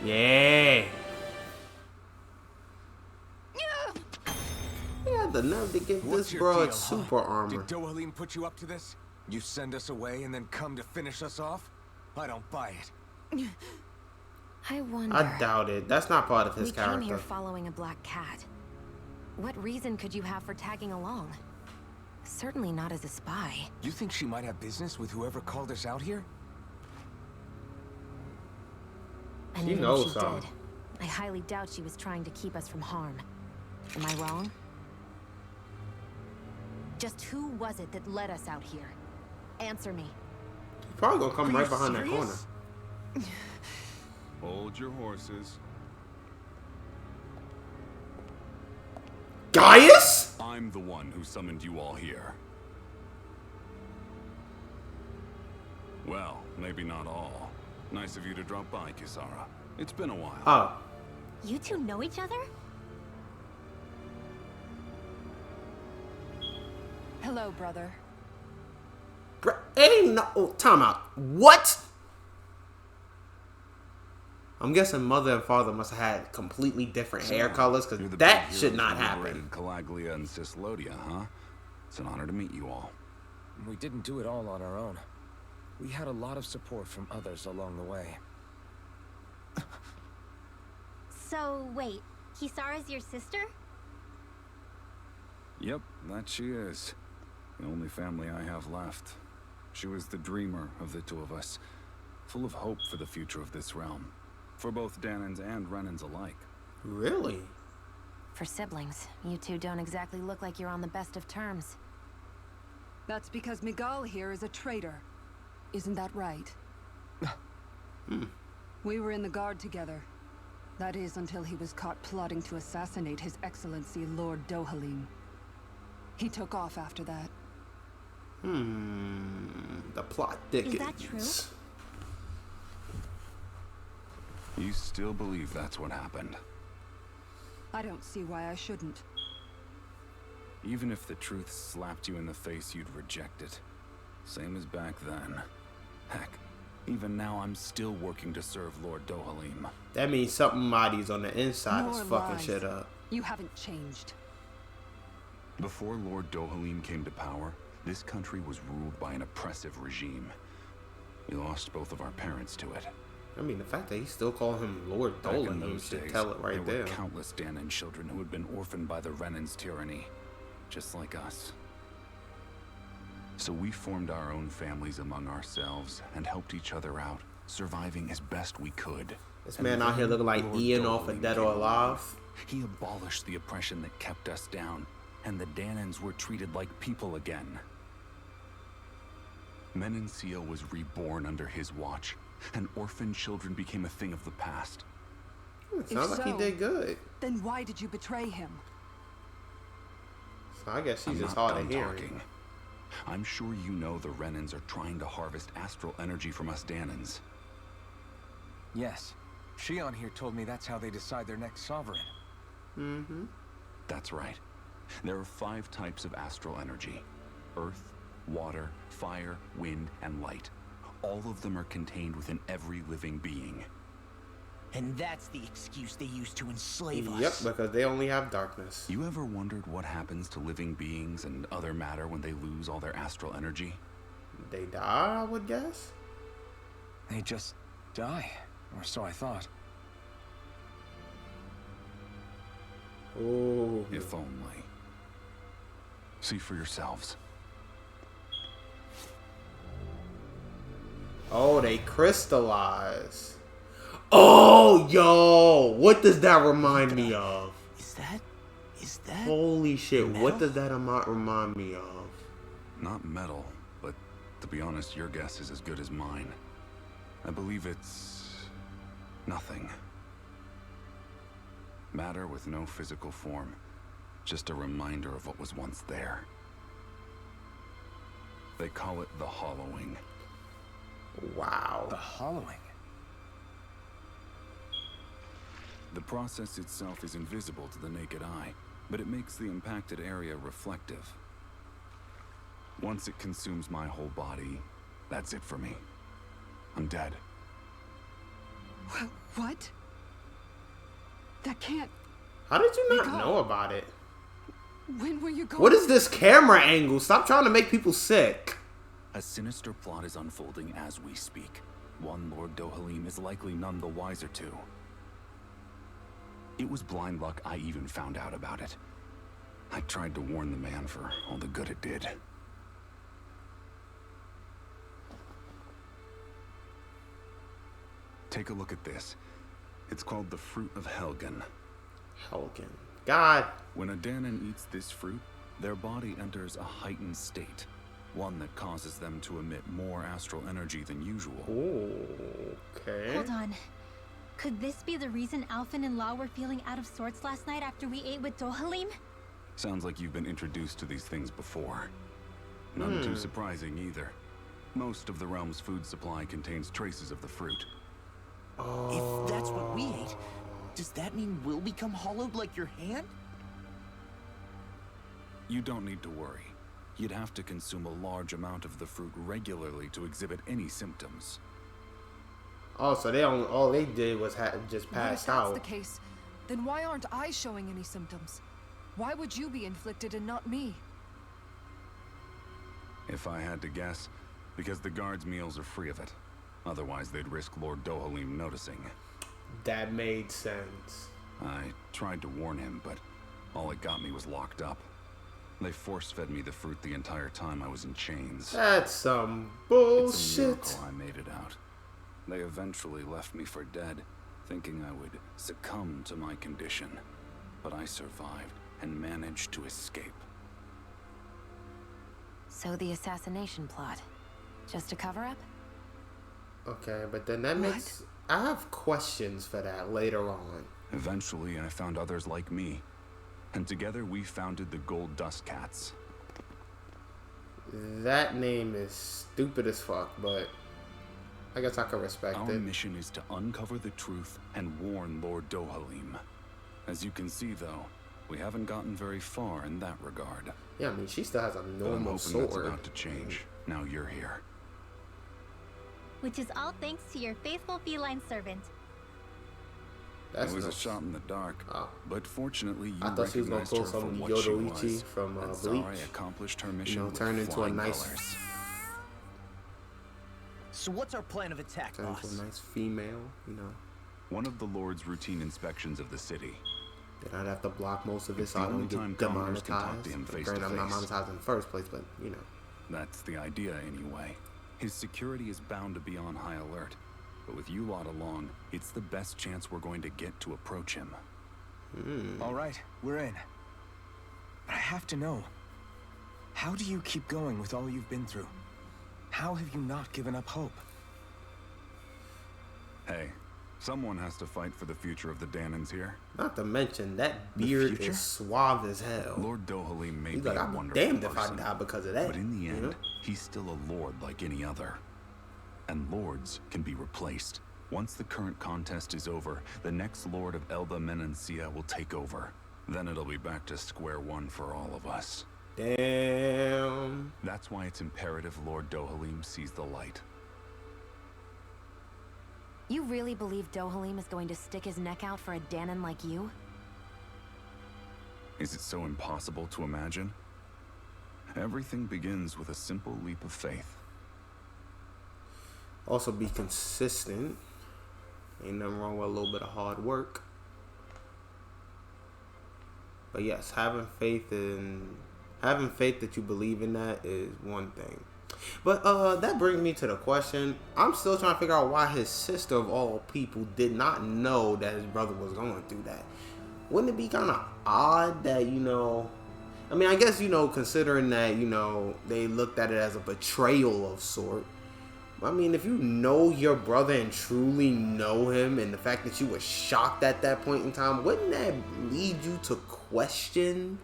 Yeah. Yeah, the nerve to give this broad super armor. Did Dohalim put you up to this? You send us away and then come to finish us off? I don't buy it. I wonder. I doubt it. That's not part of his character. We came here following a black cat. What reason could you have for tagging along? Certainly not as a spy. You think she might have business with whoever called us out here? And She even knows if she something. did, I highly doubt she was trying to keep us from harm. Am I wrong? Just who was it that led us out here? Answer me. Probably gonna come right behind that corner. Hold your horses. Gaius? I'm the one who summoned you all here. Well, maybe not all. Nice of you to drop by, Kisara. It's been a while. Oh. You two know each other? Hello, brother. Ain't no. Oh, time out. What? I'm guessing mother and father must have had completely different hair colors, because You're the that big should heroes not who happen. liberated Calaglia and Cislodia, huh? It's an honor to meet you all. We didn't do it all on our own. We had a lot of support from others along the way. So, wait, Kisara's your sister? Yep, that she is. The only family I have left. She was the dreamer of the two of us, full of hope for the future of this realm. For both Danans and Renans alike. Really? For siblings, you two don't exactly look like you're on the best of terms. That's because Miguel here is a traitor. Isn't that right? We were in the guard together. That is until he was caught plotting to assassinate His Excellency Lord Dohalim. He took off after that. The plot thickens. Is that true? You still believe that's what happened? I don't see why I shouldn't. Even if the truth slapped you in the face, you'd reject it. Same as back then. Heck, even now I'm still working to serve Lord Dohalim. That means somebody's on the inside is More fucking lies. shit up. You haven't changed. Before Lord Dohalim came to power, this country was ruled by an oppressive regime. We lost both of our parents to it. I mean, the fact that he still call him Lord Back in Dolan those should days, tell it right there there. were countless Danan children who had been orphaned by the Renan's tyranny, just like us. So we formed our own families among ourselves and helped each other out, surviving as best we could. This man out here looking like Ian off of Dead or Alive. He abolished the oppression that kept us down, and the Danans were treated like people again. Menencia was reborn under his watch, and orphaned children became a thing of the past. Sounds like he so, did good. Then why did you betray him? So I guess he's I'm just not hard of done hearing. talking. I'm sure you know the Renans are trying to harvest astral energy from us Danans. Yes. Shion here told me that's how they decide their next sovereign. That's right. There are 5 types of astral energy. Earth, water, fire, wind, and light. All of them are contained within every living being. And that's the excuse they use to enslave us. Yep, because they only have darkness. You ever wondered what happens to living beings and other matter when they lose all their astral energy? They die, I would guess. They just die, or so I thought. Oh, If only. See for yourselves. oh, they crystallize. Oh, yo, what does that remind me of? Is that Holy shit, metal? what does that remind me of? Not metal, but to be honest, your guess is as good as mine. I believe it's nothing. Matter with no physical form. Just a reminder of what was once there. They call it the hollowing. Wow. The hollowing. The process itself is invisible to the naked eye, but it makes the impacted area reflective. Once it consumes my whole body, that's it for me. I'm dead. What? That can't... How did you not Miko. know about it? When were you going? What is this camera angle? Stop trying to make people sick. A sinister plot is unfolding as we speak. One Lord Dohalim is likely none the wiser to. It was blind luck I even found out about it. I tried to warn the man for all the good it did. Take a look at this. It's called the Fruit of Helgen. Helgen. God. When a Danon eats this fruit, their body enters a heightened state. One that causes them to emit more astral energy than usual. Okay. Hold on. Could this be the reason Alphen and Law were feeling out of sorts last night after we ate with Dohalim? Sounds like you've been introduced to these things before. None too surprising either. Most of the realm's food supply contains traces of the fruit. If that's what we ate, does that mean we'll become hollowed like your hand? You don't need to worry. You'd have to consume a large amount of the fruit regularly to exhibit any symptoms. Oh, so they only, all they did was just Well, if pass that's out. the case, then why aren't I showing any symptoms? Why would you be inflicted and not me? If I had to guess, because the guards' meals are free of it. Otherwise, they'd risk Lord Dohalim noticing. That made sense. I tried to warn him, but all it got me was locked up. They force-fed me the fruit the entire time I was in chains. That's some It's a bullshit. miracle I made it out. They eventually left me for dead, thinking I would succumb to my condition. But I survived and managed to escape. So the assassination plot, just a cover-up? Okay, but then that makes... I have questions for that later on. Eventually, I found others like me. And together we founded the Gold Dust Cats. That name is stupid as fuck, but I guess I can respect Our it. mission is to uncover the truth and warn Lord Dohalim. As you can see, though, we haven't gotten very far in that regard. Yeah, I mean, she still has a But I'm normal hoping sword. that's about to change. Now you're here. Which is all thanks to your faithful feline servant. That's It was no- a shot in the dark, Oh. but fortunately you I thought she was gonna recognized pull her for some what she Yodoichi was. from And Bleach. Zari accomplished her mission with turn into a flying nice... colors. So what's our plan of attack, Turn into boss? a nice female, you know. One of the Lord's routine inspections of the city. Then I'd have to block most of it It's so the I don't only time get commoners can talk demonetized. to him face Granted, to I'm not face. monetized in the first place, but, you know. That's the idea anyway. His security is bound to be on high alert. But with you lot along, it's the best chance we're going to get to approach him. All right, we're in. But I have to know, how do you keep going with all you've been through? How have you not given up hope? Hey, someone has to fight for the future of the Danons here. Not to mention, that The beard future? is suave as hell. Lord Dohalim may He's be like, a I'm wonderful damned if I person, die because of that. but in the you end, know? he's still a lord like any other. And lords can be replaced. Once the current contest is over, the next lord of Elba Menancia will take over. Then it'll be back to square one for all of us. Damn. That's why it's imperative Lord Dohalim sees the light. You really believe Dohalim is going to stick his neck out for a Danon like you? Is it so impossible to imagine? Everything begins with a simple leap of faith. Also be consistent. Ain't nothing wrong with a little bit of hard work. But yes, having faith that you believe in that is one thing. But that brings me to the question. I'm still trying to figure out why his sister of all people did not know that his brother was going through that. Wouldn't it be kind of odd that, you know, I mean, I guess, you know, considering that, you know, they looked at it as a betrayal of sort. I mean, if you know your brother and truly know him, and the fact that you were shocked at that point in time, wouldn't that lead you to question,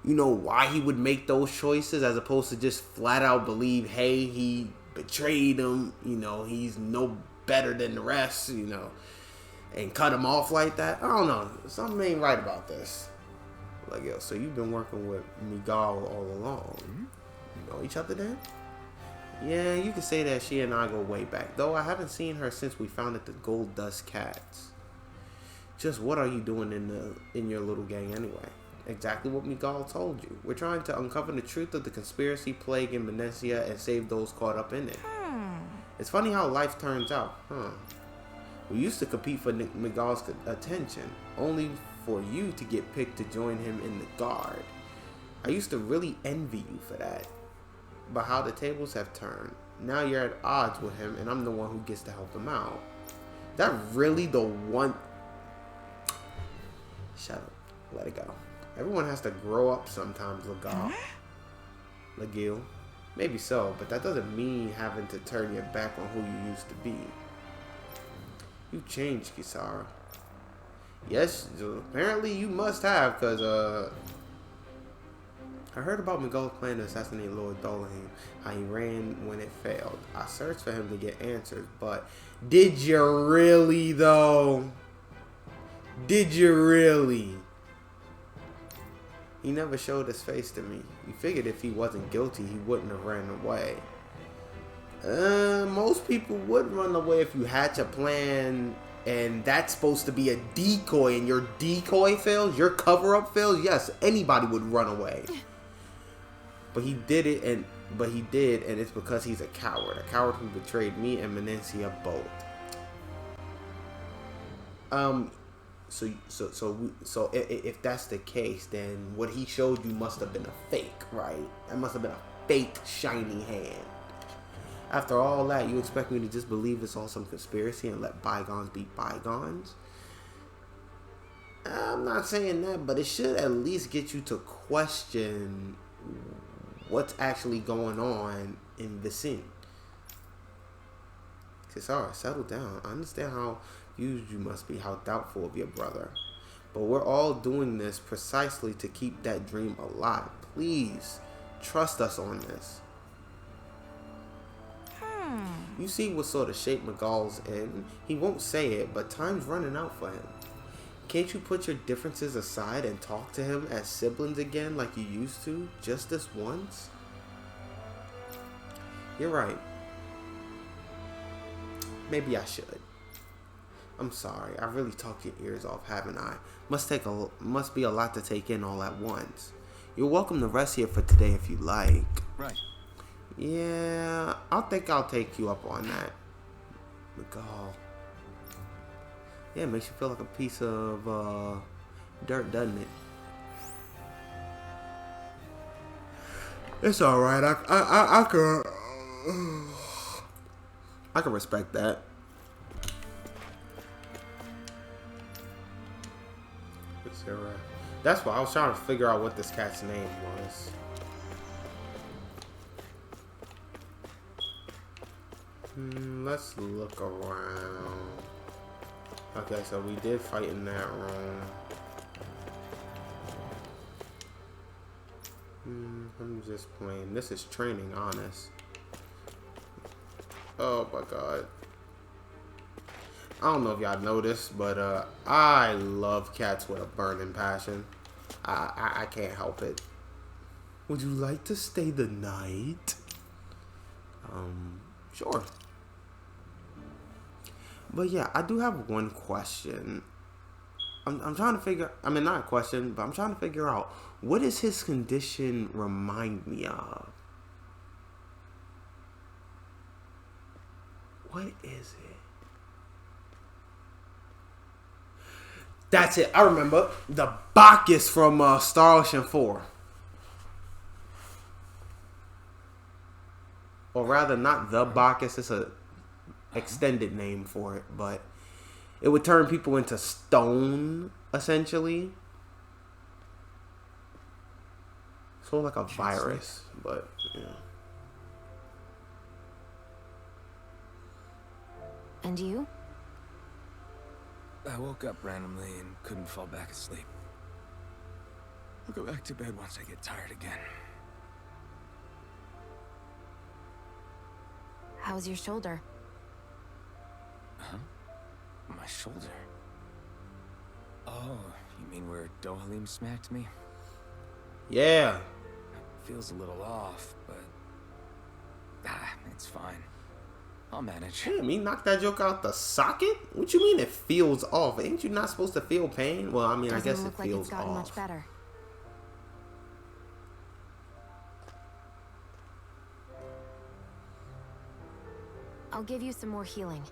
you know, why he would make those choices as opposed to just flat out believe, hey, he betrayed him, you know, he's no better than the rest, you know, and cut him off like that? I don't know. Something ain't right about this. Like, yo, so you've been working with Miguel all along. You know each other then? Yeah, you could say that she and I go way back. Though I haven't seen her since we founded the Gold Dust Cats. Just what are you doing in your little gang anyway? Exactly what Miguel told you. We're trying to uncover the truth of the conspiracy plague in Venecia and save those caught up in it. It's funny how life turns out, huh? We used to compete for Miguel's attention, only for you to get picked to join him in the guard. I used to really envy you for that. But how the tables have turned. Now you're at odds with him, and I'm the one who gets to help him out. That really the one... Shut up. Let it go. Everyone has to grow up sometimes, Legil. Maybe so, but that doesn't mean having to turn your back on who you used to be. You changed, Kisara. Yes, apparently you must have, because, I heard about Miguel's plan to assassinate Lord Dohalim, how he ran when it failed. I searched for him to get answers, but did you really, though? Did you really? He never showed his face to me. You figured if he wasn't guilty, he wouldn't have ran away. Most people would run away if you hatch a plan and that's supposed to be a decoy and your decoy fails, your cover-up fails. Yes, anybody would run away. But he did it, and it's because he's a coward who betrayed me and Menencia both. So if that's the case, then what he showed you must have been a fake, right? That must have been a fake shiny hand. After all that, you expect me to just believe it's all some conspiracy and let bygones be bygones? I'm not saying that, but it should at least get you to question what's actually going on in the scene. Kisara, settle down. I understand how confused you must be, how doubtful of your brother. But we're all doing this precisely to keep that dream alive. Please, trust us on this. You see what sort of shape Miguel's in. He won't say it, but time's running out for him. Can't you put your differences aside and talk to him as siblings again like you used to, just this once? You're right. Maybe I should. I'm sorry. I really talked your ears off, haven't I? Must be a lot to take in all at once. You're welcome to rest here for today if you like. Right. Yeah, I think I'll take you up on that. Miguel. Yeah, it makes you feel like a piece of dirt, doesn't it? It's all right. I can respect that. That's why I was trying to figure out what this cat's name was. Let's look around. Okay, so we did fight in that room. I'm just playing. This is training, honest. Oh my god. I don't know if y'all noticed, but I love cats with a burning passion. I can't help it. Would you like to stay the night? Sure. But yeah, I do have one question. I'm trying to figure, I mean, not a question, but I'm trying to figure out, what does his condition remind me of? What is it? That's it. I remember. The Bacchus from Star Ocean 4. Or rather, not the Bacchus. It's a extended name for it, but it would turn people into stone, essentially. Sort of like a virus, but yeah. And you? I woke up randomly and couldn't fall back asleep. I'll go back to bed once I get tired again. How's your shoulder? Huh? My shoulder? Oh, you mean where Dohalim smacked me? Yeah. Feels a little off, but it's fine. I'll manage. Damn, he knocked that joke out the socket? What you mean it feels off? Ain't you not supposed to feel pain? Well, I mean, I guess it look like feels it's gotten off. much better. I'll give you some more healing.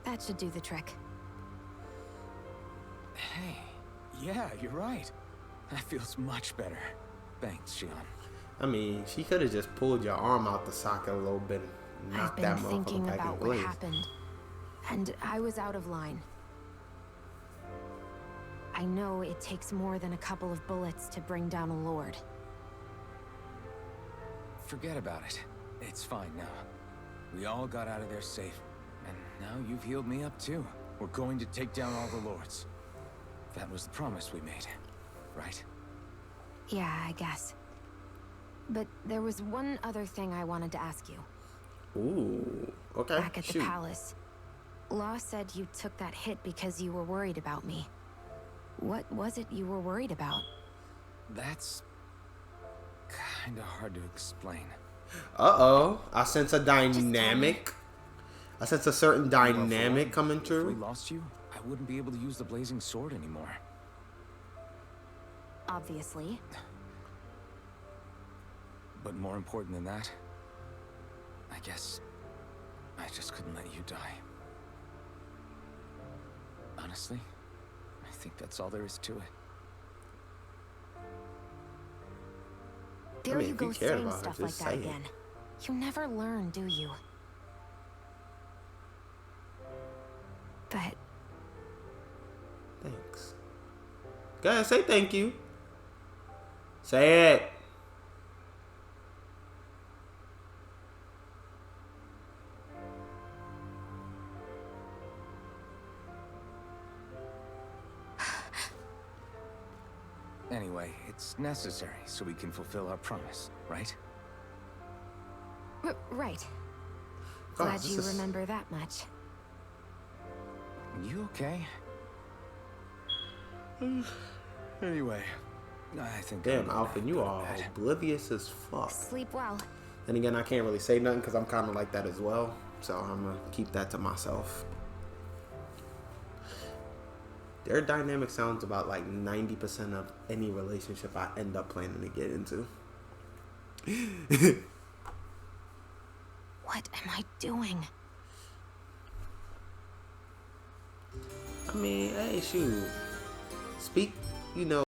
That should do the trick. Hey, yeah, you're right. That feels much better. Thanks, Xion. I mean, she could have just pulled your arm out the socket a little bit and I've knocked been that motherfucker thinking back about in what place. happened, and I was out of line. I know it takes more than a couple of bullets to bring down a lord. Forget about it. It's fine now. We all got out of there safe. And now you've healed me up too. We're going to take down all the lords. That was the promise we made, right? Yeah, I guess. But there was one other thing I wanted to ask you. Ooh, okay. Back at the palace, Law said you took that hit because you were worried about me. What was it you were worried about? That's kinda hard to explain. Uh-oh. I sense a dynamic. I sense a certain dynamic coming If through. we lost you, I wouldn't be able to use the blazing sword anymore. Obviously. But more important than that, I guess I just couldn't let you die. Honestly, I think that's all there is to it. There I mean, you if you go cared saying about it, stuff like just that say it. again. You never learn, do you? But Thanks. Go ahead, say thank you. Say it. Anyway, it's necessary so we can fulfill our promise, right? right. God, Glad this you is- remember that much. You okay? Anyway, I think I'm Damn, gonna Alpha, you go to are bed. oblivious as fuck. Sleep well. Then again, I can't really say nothing because I'm kind of like that as well. So I'm going to keep that to myself. Their dynamic sounds about like 90% of any relationship I end up planning to get into. What am I doing? I mean, hey, shoot. Speak, you know.